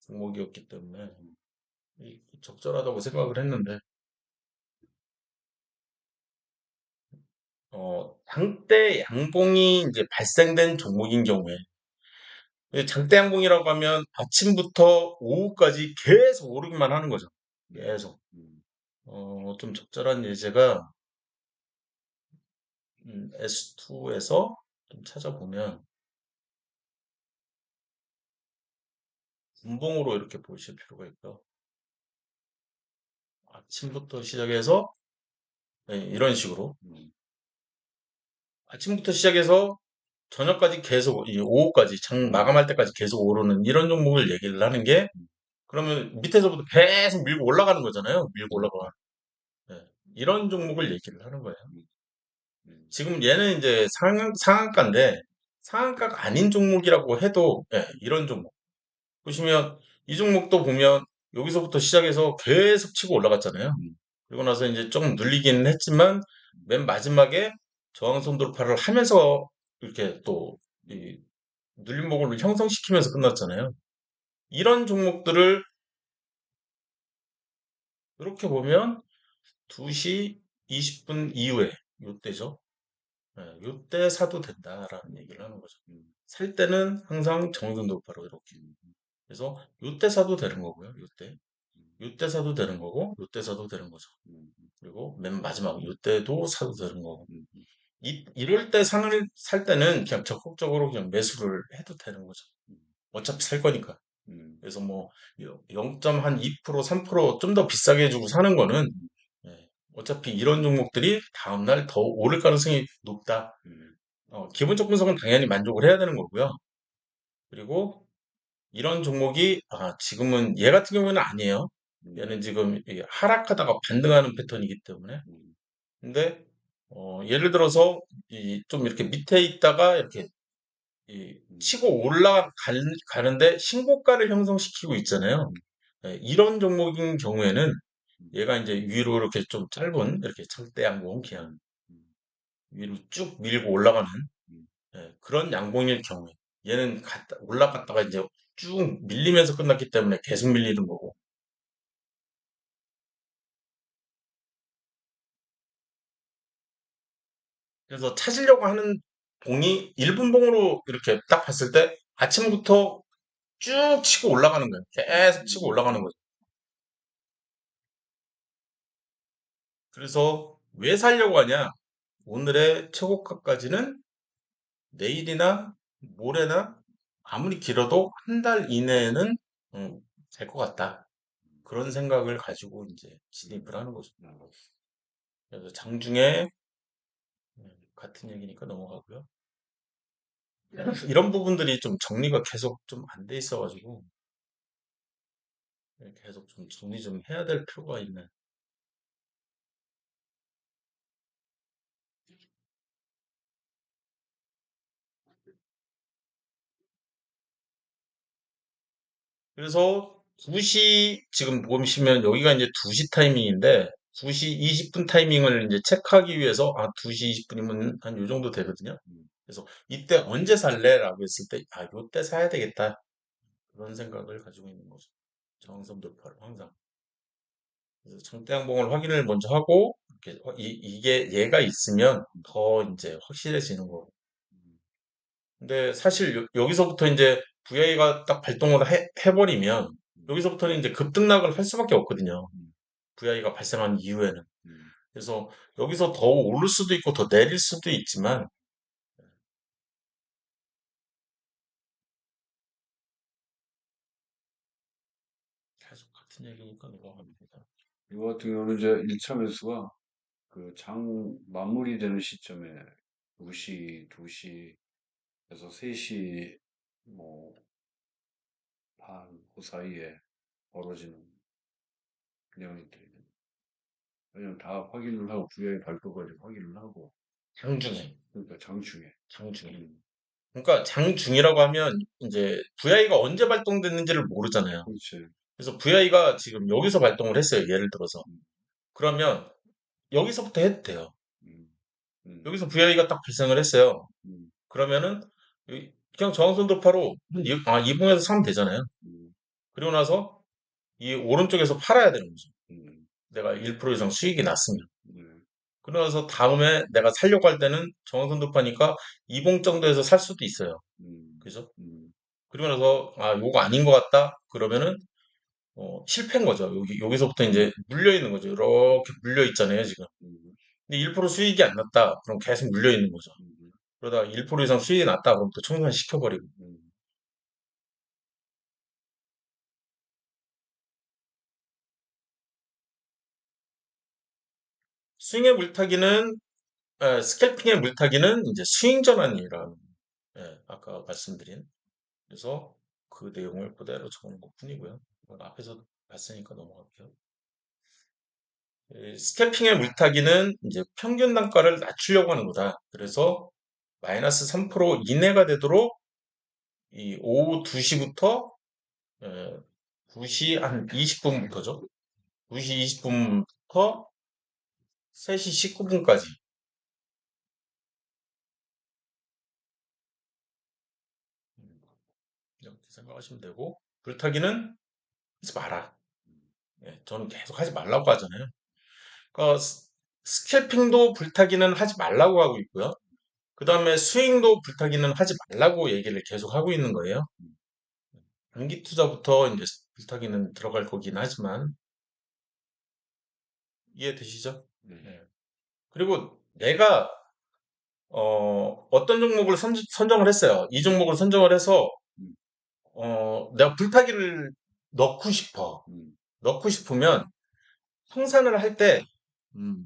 종목이었기 때문에 적절하다고 생각을 했는데 장대 양봉이 이제 발생된 종목인 경우에 장대 양봉이라고 하면 아침부터 오후까지 계속 오르기만 하는 거죠. 계속. 음, 좀 적절한 예제가 S2에서 좀 찾아보면 분봉으로 이렇게 보실 필요가 있고 아침부터 시작해서 네, 이런 식으로 음, 아침부터 시작해서 저녁까지 계속 이 오후까지 장 음, 마감할 때까지 계속 오르는 이런 종목을 얘기를 하는 게 음, 그러면 밑에서부터 계속 밀고 올라가는 거잖아요. 밀고 음, 올라가. 네, 이런 종목을 얘기를 하는 거예요. 음, 음, 지금 얘는 이제 상한가인데 상한가가 아닌 종목이라고 해도 이런 종목 보시면 이 종목도 보면 여기서부터 시작해서 계속 치고 올라갔잖아요. 음, 그리고 나서 이제 조금 눌리기는 했지만 맨 마지막에 저항선 돌파를 하면서 이렇게 또 이 눌림목을 형성시키면서 끝났잖아요. 이런 종목들을 이렇게 보면 2시 20분 이후에 요때죠. 요때 사도 된다라는 얘기를 하는 거죠. 음, 살 때는 항상 정선 돌파로 이렇게. 그래서 요때 사도 되는 거고요. 요때. 요때 사도 되는 거고 요때 사도 되는 거죠. 음, 그리고 맨 마지막 요때도 사도 되는 거고. 음, 이럴 때 살 때는 그냥 적극적으로 그냥 매수를 해도 되는 거죠. 어차피 살 거니까. 음, 그래서 뭐 0.2% 3%좀 더 비싸게 해주고 사는 거는 예, 어차피 이런 종목들이 다음날 더 오를 가능성이 높다. 음, 기본적 분석은 당연히 만족을 해야 되는 거고요. 그리고 이런 종목이 지금은 얘 같은 경우에는 아니에요. 음, 얘는 지금 이게 하락하다가 반등하는 패턴이기 때문에. 음, 근데 예를 들어서 좀 이렇게 밑에 있다가 이렇게 음, 치고 가는데 신고가를 형성시키고 있잖아요. 음, 이런 종목인 경우에는 음, 얘가 이제 위로 이렇게 좀 짧은 이렇게 절대 양봉 그냥 음, 위로 쭉 밀고 올라가는 음, 그런 양봉일 경우에 얘는 올라갔다가 이제 쭉 밀리면서 끝났기 때문에 계속 밀리는 거고. 그래서 찾으려고 하는 봉이 1분봉으로 이렇게 딱 봤을 때 아침부터 쭉 치고 올라가는 거예요. 계속 치고 올라가는 거죠. 그래서 왜 살려고 하냐? 오늘의 최고가까지는 내일이나 모레나 아무리 길어도 한 달 이내에는 될 것 같다. 그런 생각을 가지고 이제 진입을 하는 거죠. 그래서 장중에 같은 얘기니까 넘어가고요. 이런 부분들이 좀 정리가 계속 좀 안 돼 있어가지고 계속 좀 정리 좀 해야 될 필요가 있는 그래서 2시, 지금 보시면 여기가 이제 2시 타이밍인데, 2시 20분 타이밍을 이제 체크하기 위해서, 2시 20분이면 한 요 정도 되거든요. 음, 그래서 이때 언제 살래? 라고 했을 때, 요때 사야 되겠다. 그런 생각을 가지고 있는 거죠. 정성 돌파를 항상. 그래서 장대양봉을 확인을 먼저 하고, 이렇게 이게 얘가 있으면 더 이제 확실해지는 거고. 음, 근데 사실 여기서부터 이제 VI가 딱 발동을 해버리면, 음, 여기서부터는 이제 급등락을 할 수밖에 없거든요. 음, VI가 발생한 이후에는. 음. 그래서 여기서 더 오를 수도 있고 더 내릴 수도 있지만, 계속 같은 얘기니까 넘어갑니다. 이거 같은 경우는 이제 1차 매수가 그 장 마무리되는 시점에 2시, 2시에서 3시 뭐 반 그 사이에 벌어지는 내용들이네. 왜냐면 다 확인을 하고 VI 발표까지 확인을 하고 장중에, 그러니까 장중에. 장중에. 음, 그러니까 장중이라고 하면 이제 VI가 언제 발동됐는지를 모르잖아요. 그렇지. 그래서 VI가 지금 여기서 발동을 했어요. 예를 들어서. 음, 그러면 여기서부터 해도 돼요. 음, 음, 여기서 VI가 딱 발생을 했어요. 음, 그러면은 그냥 저항선 돌파로 이봉에서 사면 되잖아요. 음, 그리고 나서 이 오른쪽에서 팔아야 되는 거죠. 음, 내가 1% 이상 수익이 났으면. 음, 그러고 나서 다음에 내가 살려고 할 때는 저항선 돌파니까 이봉 정도에서 살 수도 있어요. 음, 그죠? 음, 그리고 나서 요거 아닌 것 같다. 그러면은 실패인 거죠. 여기서부터 이제 물려 있는 거죠. 이렇게 물려 있잖아요, 지금. 음, 근데 1% 수익이 안 났다. 그럼 계속 물려 있는 거죠. 음, 그러다가 1% 이상 수익이 났다. 그럼 또 청산시켜버리고. 음. 스윙의 물타기는, 스캘핑의 물타기는 이제 스윙 전환이라는, 아까 말씀드린. 그래서 그 내용을 그대로 적은 것 뿐이고요. 이건 앞에서 봤으니까 넘어갈게요. 스캘핑의 물타기는 이제 평균 단가를 낮추려고 하는 거다. 그래서 마이너스 3% 이내가 되도록 이 오후 2시부터 2시 한 20분부터죠. 2시 20분부터 3시 19분까지 이렇게 생각하시면 되고, 불타기는 하지 마라. 저는 계속 하지 말라고 하잖아요. 그러니까 스캘핑도 불타기는 하지 말라고 하고 있고요. 그 다음에 스윙도 불타기는 하지 말라고 얘기를 계속 하고 있는 거예요. 단기 투자부터 이제 불타기는 들어갈 거긴 하지만, 이해되시죠? 네. 네. 그리고 내가 어떤 종목을 선정을 했어요. 이 종목을 선정을 해서 음, 내가 불타기를 넣고 싶어. 음, 넣고 싶으면 청산을 할 때, 음,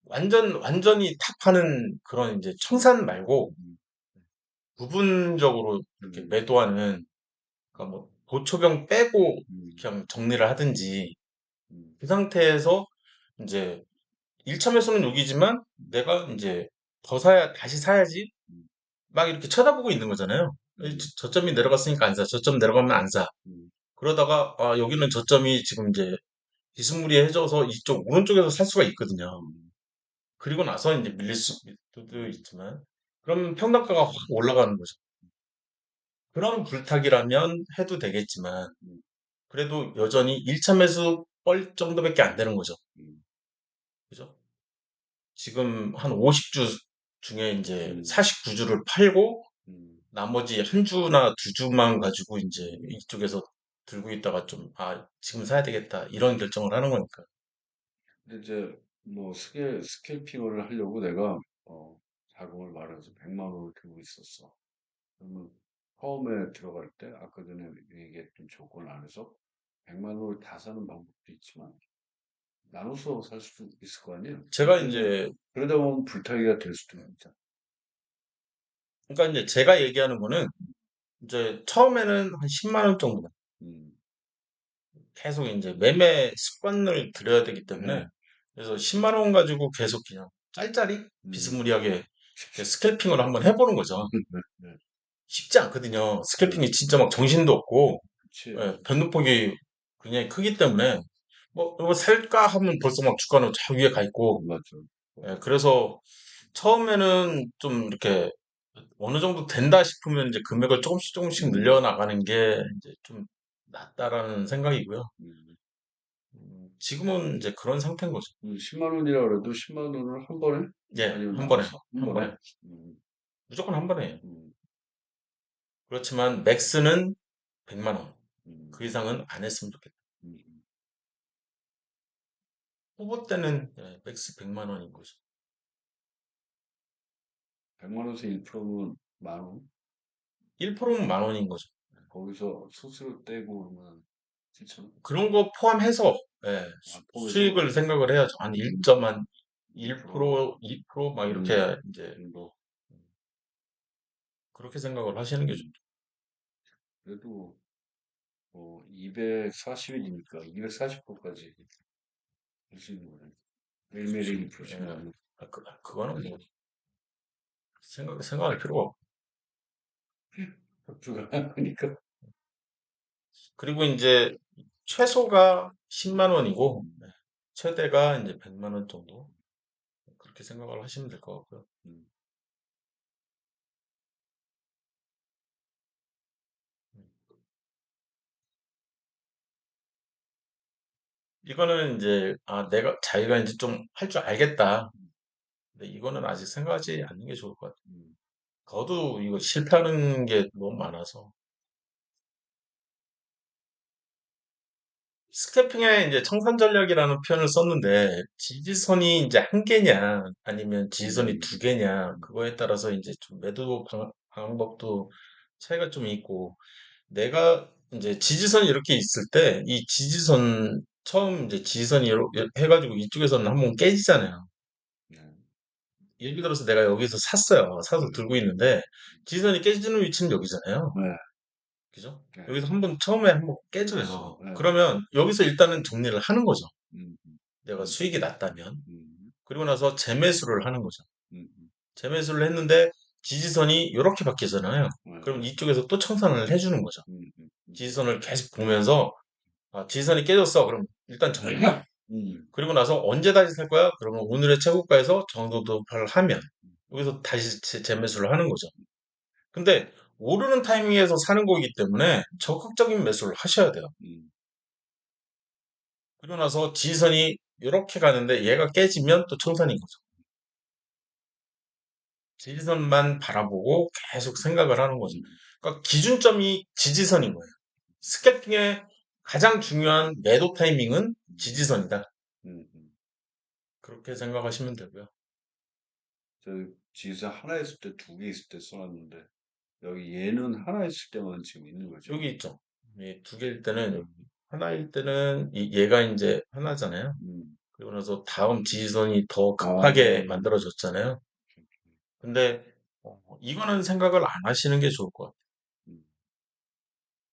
완전히 탑하는 그런 이제 청산 말고 음, 부분적으로 이렇게 음, 매도하는, 그러니까 뭐 보초병 빼고 음, 그냥 정리를 하든지, 음, 그 상태에서 이제 1차 매수는 여기지만 내가 이제 더 사야, 다시 사야지 음, 막 이렇게 쳐다보고 있는 거잖아요. 음, 저점이 내려갔으니까 안 사. 저점 내려가면 안 사. 음, 그러다가 여기는 저점이 지금 이제 비스무리해져서 이쪽 오른쪽에서 살 수가 있거든요. 음, 그리고 나서 이제 밀릴 수도 있지만 그럼 평단가가 확 올라가는 거죠. 그런 불탁이라면 해도 되겠지만 음, 그래도 여전히 1차 매수 뻘 정도밖에 안 되는 거죠. 음, 그죠? 지금 한 50주 중에 이제 음, 49주를 팔고 음, 나머지 한 주나 두 주만 가지고 이제 음. 이쪽에서 들고 있다가 좀, 지금 사야 되겠다. 이런 결정을 하는 거니까. 근데 이제 뭐 스캘핑을 하려고 내가 자금을 마련해서 100만 원을 들고 있었어. 그러면 처음에 들어갈 때 아까 전에 얘기했던 조건 안에서 100만 원을 다 사는 방법도 있지만 나눠서 살 수도 있을 거 아니에요. 제가 그러면 이제, 그러다 보면 불타기가 될 수도 있잖아. 그러니까 이제 제가 얘기하는 거는 이제 처음에는 한 10만 원 정도 음, 계속 이제 매매 습관을 들여야 되기 때문에 네, 그래서 10만 원 가지고 계속 그냥 짤짤이 음, 비스무리하게 이렇게 스캘핑을 한번 해보는 거죠. 네, 네, 쉽지 않거든요. 네, 스캘핑이 진짜 막 정신도 없고 그치. 예, 변동폭이 굉장히 크기 때문에 뭐 이거 살까 하면 벌써 막 주가는 저 위에 가 있고 맞죠. 예, 그래서 처음에는 좀 이렇게 어느 정도 된다 싶으면 이제 금액을 조금씩 조금씩 음, 늘려나가는 게 이제 좀 낫다라는 생각이고요. 음. 지금은 이제 그런 상태인 거죠. 10만 원이라 그래도 10만 원을 한 번에? 예, 아니면 한 번에, 나눠서? 한 한 번에? 번에. 음, 무조건 한 번에 해요. 음, 그렇지만 맥스는 100만 원. 음, 그 이상은 안 했으면 좋겠다. 음. 후보 때는 예, 맥스 100만 원인 거죠. 100만 원에서 1%면 만 원? 1%면 만 원인 거죠. 거기서 수수료 떼고 그러면 7천 원? 그런 거 포함해서 예, 아, 포함해서 수익을 생각을 해야죠. 한 1점 1%? 1%, 2%막 이렇게 이제 정도. 그렇게 생각을 하시는 게 좋죠. 음, 그래도 240일이니까 240%까지 할 수 있는 거네. 매일매일 그렇죠. 1%씩 예. 나누 그거는 뭐 생각할 필요가 없고. 불가능하니까. 그리고 이제 최소가 10만 원이고 최대가 이제 100만 원 정도 그렇게 생각을 하시면 될 것 같고요. 음, 음. 이거는 이제 내가 자기가 이제 좀 할 줄 알겠다. 근데 이거는 아직 생각하지 않는 게 좋을 것 같아요. 음, 저도 이거 실패하는 게 너무 많아서 스캐핑에 이제 청산 전략이라는 표현을 썼는데 지지선이 이제 한 개냐 아니면 지지선이 음, 두 개냐 음, 그거에 따라서 이제 좀 매도 방법도 차이가 좀 있고 내가 이제 지지선이 이렇게 있을 때 이 지지선 처음 이제 지지선이 이렇게 해가지고 이쪽에서는 한번 깨지잖아요. 네, 예를 들어서 내가 여기서 샀어요. 사서 들고 있는데 지지선이 깨지는 위치는 여기잖아요. 네, 그죠? 네, 여기서 한번 처음에 한번 그렇죠. 깨져요. 네, 그러면 여기서 일단은 정리를 하는 거죠. 음, 내가 음, 수익이 났다면. 음, 그리고 나서 재매수를 하는 거죠. 음, 재매수를 했는데 지지선이 이렇게 바뀌잖아요. 네, 그럼 이쪽에서 또 청산을 해주는 거죠. 음, 음, 지지선을 계속 보면서 지지선이 깨졌어. 그럼 일단 정리. 음, 그리고 나서 언제 다시 살 거야? 그러면 오늘의 최고가에서 정도 도파를 하면 여기서 다시 재매수를 하는 거죠. 근데 오르는 타이밍에서 사는 거기 때문에 적극적인 매수를 하셔야 돼요. 음, 그리고 나서 지지선이 이렇게 가는데 얘가 깨지면 또 청산인 거죠. 지지선만 바라보고 계속 생각을 하는 거죠. 음, 그러니까 기준점이 지지선인 거예요. 스캐핑의 가장 중요한 매도 타이밍은 지지선이다. 음. 그렇게 생각하시면 되고요. 저 지수 하나 있을 때, 두 개 있을 때 써놨는데, 여기 얘는 하나 있을 때만 지금 있는 거죠. 여기 있죠. 이 두 개일 때는 네. 여기, 하나일 때는 얘가 이제 하나잖아요. 음. 그리고 나서 다음 지지선이 더 아, 급하게 만들어졌잖아요. 근데 이거는 생각을 안 하시는 게 좋을 것 같아요. 음,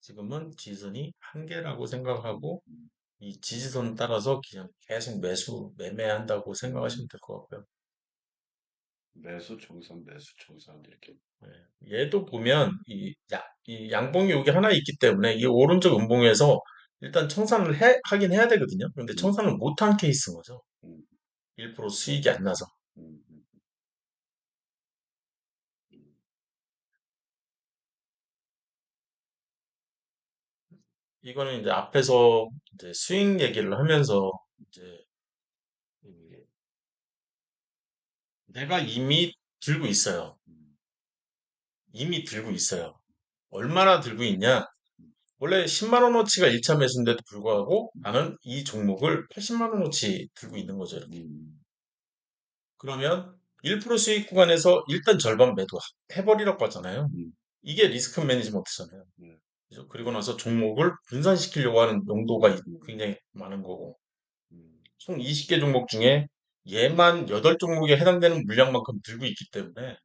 지금은 지지선이 한 개라고 생각하고 음, 이 지지선 따라서 그냥 계속 매매한다고 음. 생각하시면 될 것 같고요. 매수 청산 이렇게. 예. 얘도 보면 이 양봉이 여기 하나 있기 때문에 이 오른쪽 음봉에서 일단 청산을 하긴 해야 되거든요. 그런데 음, 청산을 못한 케이스인 거죠. 음, 1% 수익이 안 나서. 음, 음, 음. 이거는 이제 앞에서 이제 수익 얘기를 하면서 이제 이 내가 이미 들고 있어요. 음. 이미 들고 있어요. 얼마나 들고 있냐? 음. 원래 10만 원어치가 1차 매수인데도 불구하고 나는 이 종목을 80만 원어치 들고 있는 거죠, 이렇게. 음. 그러면 1% 수익 구간에서 일단 절반 매도 해버리라고 하잖아요. 음. 이게 리스크 매니지먼트잖아요. 네. 그죠? 그리고 나서 종목을 분산시키려고 하는 용도가 굉장히 많은 거고, 음. 총 20개 종목 중에 얘만 8종목에 해당되는 물량만큼 들고 있기 때문에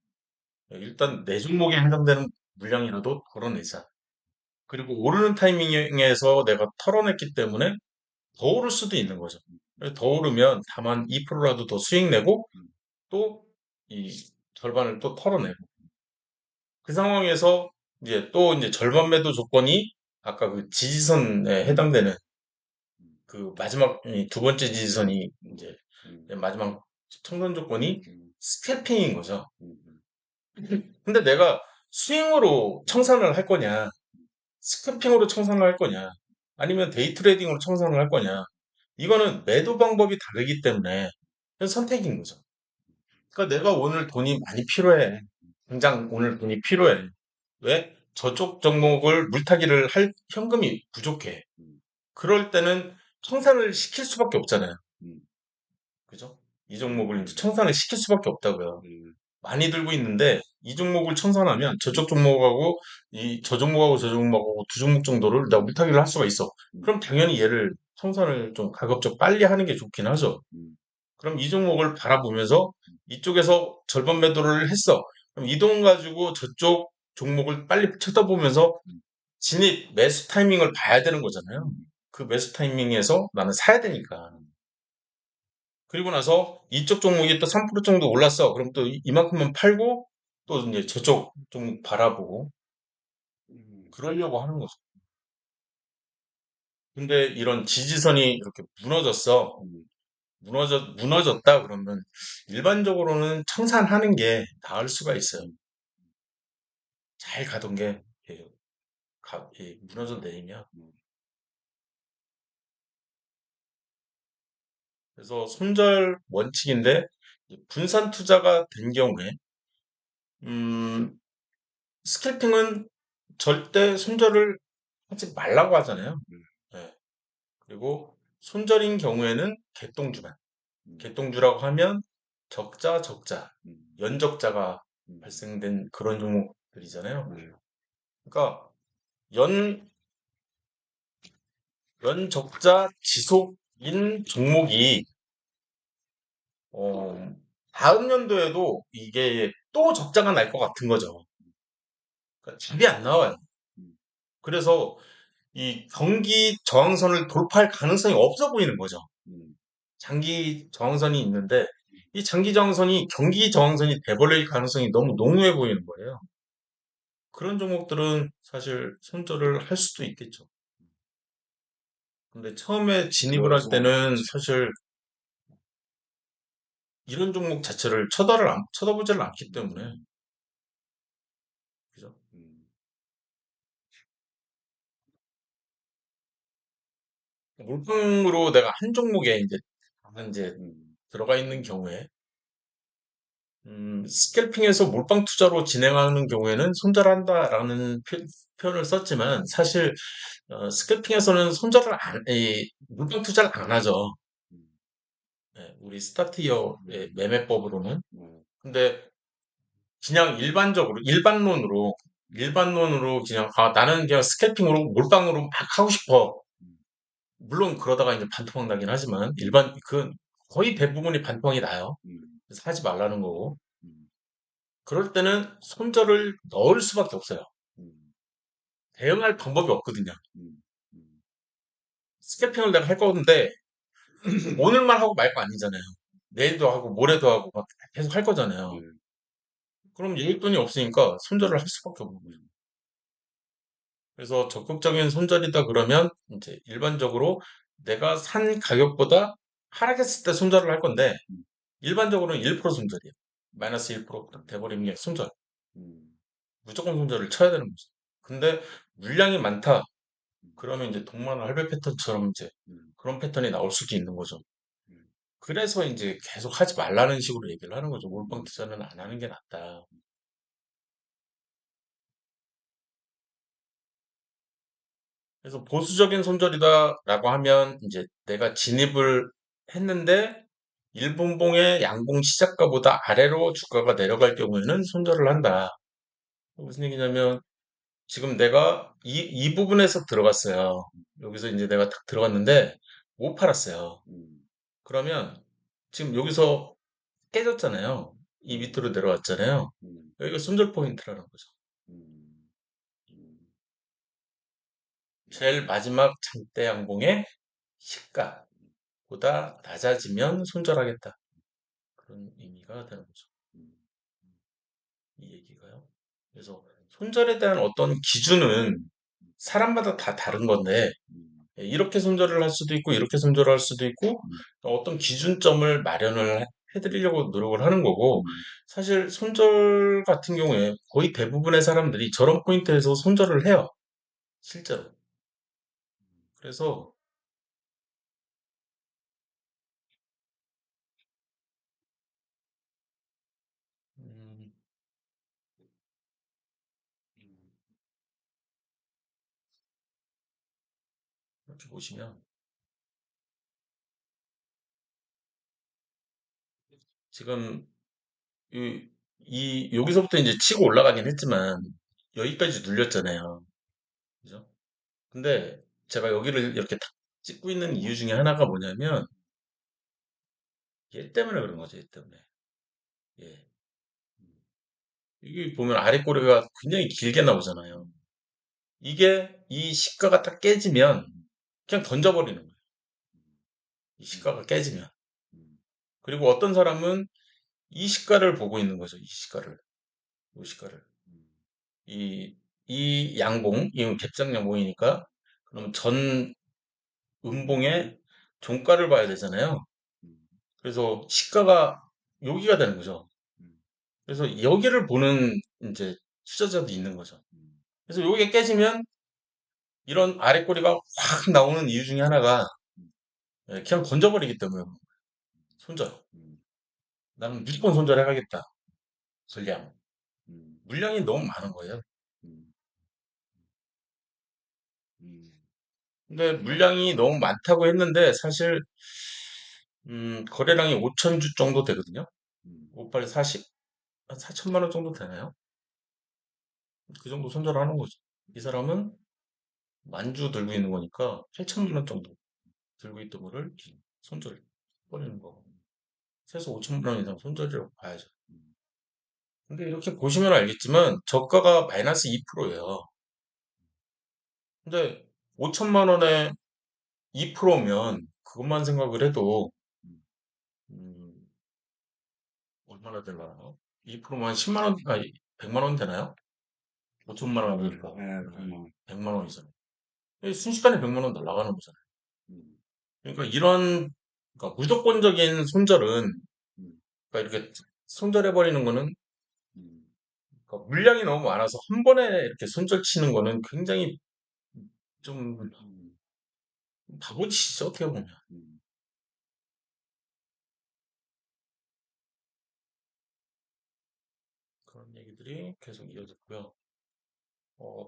일단 4종목에 해당되는 물량이라도 덜어내자. 그리고 오르는 타이밍에서 내가 털어냈기 때문에 더 오를 수도 있는 거죠. 더 오르면 다만 2%라도 더 수익 내고 음. 또 이 절반을 또 털어내고 그 상황에서 이제 또 이제 절반 매도 조건이 아까 그 지지선에 음, 해당되는 음, 그 마지막 이 두 번째 지지선이 음, 이제 음, 마지막 청산 조건이 음, 스캘핑인 거죠. 음, 근데 내가 스윙으로 청산을 할 거냐, 스캘핑으로 청산을 할 거냐, 아니면 데이 트레이딩으로 청산을 할 거냐. 이거는 매도 방법이 다르기 때문에 그건 선택인 거죠. 그러니까 내가 오늘 돈이 많이 필요해. 당장 오늘 돈이 필요해. 왜? 저쪽 종목을 물타기를 할 현금이 부족해. 음, 그럴 때는 청산을 시킬 수밖에 없잖아요. 음, 그죠? 이 종목을 이제 음, 청산을 시킬 수밖에 없다고요. 음, 많이 들고 있는데 이 종목을 청산하면 저쪽 종목하고 이 저 종목하고 저 종목하고 두 종목 정도를 내가 물타기를 할 수가 있어. 음, 그럼 당연히 얘를 청산을 좀 가급적 빨리 하는 게 좋긴 하죠. 음, 그럼 이 종목을 바라보면서 이쪽에서 절반 매도를 했어. 그럼 이 돈 가지고 저쪽 종목을 빨리 쳐다보면서 음, 진입 매수 타이밍을 봐야 되는 거잖아요. 음, 그 매수 타이밍에서 나는 사야 되니까. 그리고 나서 이쪽 종목이 또 3% 정도 올랐어. 그럼 또 이만큼만 팔고 또 이제 저쪽 종목 바라보고 음, 그러려고 하는 거죠. 근데 이런 지지선이 이렇게 무너졌어. 음, 무너졌다 그러면 일반적으로는 청산하는 게 나을 수가 있어요. 음, 잘 가던 게 이렇게 무너져 내리면. 음, 그래서 손절 원칙인데 분산 투자가 된 경우에 음, 스캘핑은 절대 손절을 하지 말라고 하잖아요. 음, 네. 그리고 손절인 경우에는 개똥주만. 음, 개똥주라고 하면 적자, 음, 연적자가 음, 발생된 그런 종목들이잖아요. 네, 그러니까 연, 연적자 지속인 종목이 어, 다음 연도에도 이게 또 적자가 날 것 같은 거죠. 그러니까 답이 안 나와요. 음, 그래서 이 경기 저항선을 돌파할 가능성이 없어 보이는 거죠. 음, 장기 저항선이 있는데 이 장기 저항선이 경기 저항선이 돼버릴 가능성이 너무 농후해 보이는 거예요. 그런 종목들은 사실 손절을 할 수도 있겠죠. 근데 처음에 진입을 할 그래서 때는 사실 이런 종목 자체를 쳐다보지를 않기 때문에 음, 그죠? 음, 물품으로 내가 한 종목에 이제 음, 들어가 있는 경우에 스캘핑에서 몰빵 투자로 진행하는 경우에는 손절한다라는 표현을 썼지만 사실 스캘핑에서는 몰빵 투자를 안 하죠. 음, 예, 우리 스타트이어의 음, 매매법으로는. 네, 근데 그냥 일반론으로 그냥 나는 그냥 스캘핑으로 몰빵으로 막 하고 싶어. 음, 물론 그러다가 이제 반토막 나긴 하지만 거의 대부분이 반토막이 나요. 음, 그래서 하지 말라는 거고. 음, 그럴 때는 손절을 넣을 수밖에 없어요. 음, 대응할 방법이 없거든요. 음, 음, 스캐핑을 내가 할 건데 오늘만 하고 말 거 아니잖아요. 내일도 하고 모레도 하고 막 계속 할 네, 거잖아요. 그럼 일돈이 없으니까 손절을 할 수밖에 없는 거죠. 음, 그래서 적극적인 손절이다 그러면 이제 일반적으로 내가 산 가격보다 하락했을 때 손절을 할 건데 음, 일반적으로는 1% 손절이에요. 음, 마이너스 1% 음, 돼버리는 게 손절. 음, 무조건 손절을 쳐야 되는 거죠. 근데 물량이 많다. 음, 그러면 이제 동반 할배 패턴처럼 이제 음, 그런 패턴이 나올 수도 있는 거죠. 음, 그래서 이제 계속 하지 말라는 식으로 얘기를 하는 거죠. 몰빵 음, 투자는 안 하는 게 낫다. 그래서 보수적인 손절이다라고 하면 이제 내가 진입을 했는데 일분봉의 양봉 시작가보다 아래로 주가가 내려갈 경우에는 손절을 한다. 무슨 얘기냐면 지금 내가 이 부분에서 들어갔어요. 여기서 이제 내가 딱 들어갔는데 못 팔았어요. 음, 그러면 지금 여기서 깨졌잖아요. 이 음, 밑으로 내려왔잖아요. 음, 여기가 손절 포인트라는 거죠. 음, 음, 제일 마지막 장대 양봉의 시가보다 낮아지면 손절하겠다. 그런 의미가 되는 거죠. 음, 이 얘기가요. 그래서 손절에 대한 어떤 기준은 사람마다 다 다른 건데, 음, 이렇게 손절을 할 수도 있고, 이렇게 손절을 할 수도 있고, 음, 어떤 기준점을 마련을 해드리려고 노력을 하는 거고, 음, 사실 손절 같은 경우에 거의 대부분의 사람들이 저런 포인트에서 손절을 해요. 실제로. 그래서, 음, 음, 이렇게 보시면, 지금, 여기서부터 이제 치고 올라가긴 했지만, 여기까지 눌렸잖아요. 그죠? 근데 제가 여기를 이렇게 탁 찍고 있는 이유 중에 하나가 뭐냐면, 얘 때문에 그런 거죠, 얘 때문에. 예. 여기 보면 아래 꼬리가 굉장히 길게 나오잖아요. 이게 이 시가가 딱 깨지면 그냥 던져버리는 거예요. 이 시가가 깨지면. 그리고 어떤 사람은 이 시가를 보고 있는 거죠. 이 시가를. 이 시가를. 이 양봉, 이건 갭장 양봉이니까 그럼 전 음봉의 종가를 봐야 되잖아요. 그래서 시가가 여기가 되는 거죠. 그래서 여기를 보는 이제 투자자도 있는 거죠. 그래서 여기가 깨지면 이런 아래 꼬리가 확 나오는 이유 중에 하나가 그냥 던져버리기 때문에 손절. 나는 무조건 손절해가겠다. 전량. 물량이 너무 많은 거예요. 근데 물량이 너무 많다고 했는데 사실 거래량이 5천 주 정도 되거든요. 58, 40, 한 4천만 원 정도 되나요? 그 정도 손절하는 거죠. 이 사람은 만주 들고 있는 거니까 8천만 원 정도 들고 있던 거를 손절 버리는 거. 최소 5천만 원 이상 손절이라고 봐야죠. 근데 이렇게 보시면 알겠지만 저가가 마이너스 2%예요. 근데 5천만 원에 2%면 그것만 생각을 해도 음, 얼마나 되려나? 2%만 10만 원, 아니 100만 원 되나요? 5천만 원이니까 네, 그러면, 100만 원 이상. 순식간에 100만 원 날아가는 거잖아요. 음, 그러니까 이런 그러니까 무조건적인 손절은 음, 그러니까 이렇게 손절해 버리는 거는 음, 그러니까 물량이 너무 많아서 한 번에 이렇게 손절 치는 거는 굉장히 좀 음, 바보짓이죠 어떻게 보면. 음. 그런 얘기들이 계속 이어졌고요.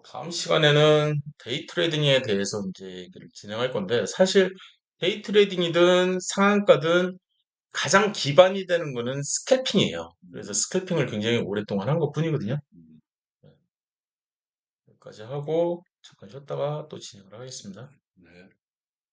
다음 시간에는 데이 트레이딩에 대해서 이제 얘기를 진행할 건데, 사실 데이 트레이딩이든 상한가든 가장 기반이 되는 거는 스캘핑이에요. 그래서 스캘핑을 굉장히 오랫동안 한 것뿐이거든요. 음. 네, 여기까지 하고 잠깐 쉬었다가 또 진행을 하겠습니다. 네.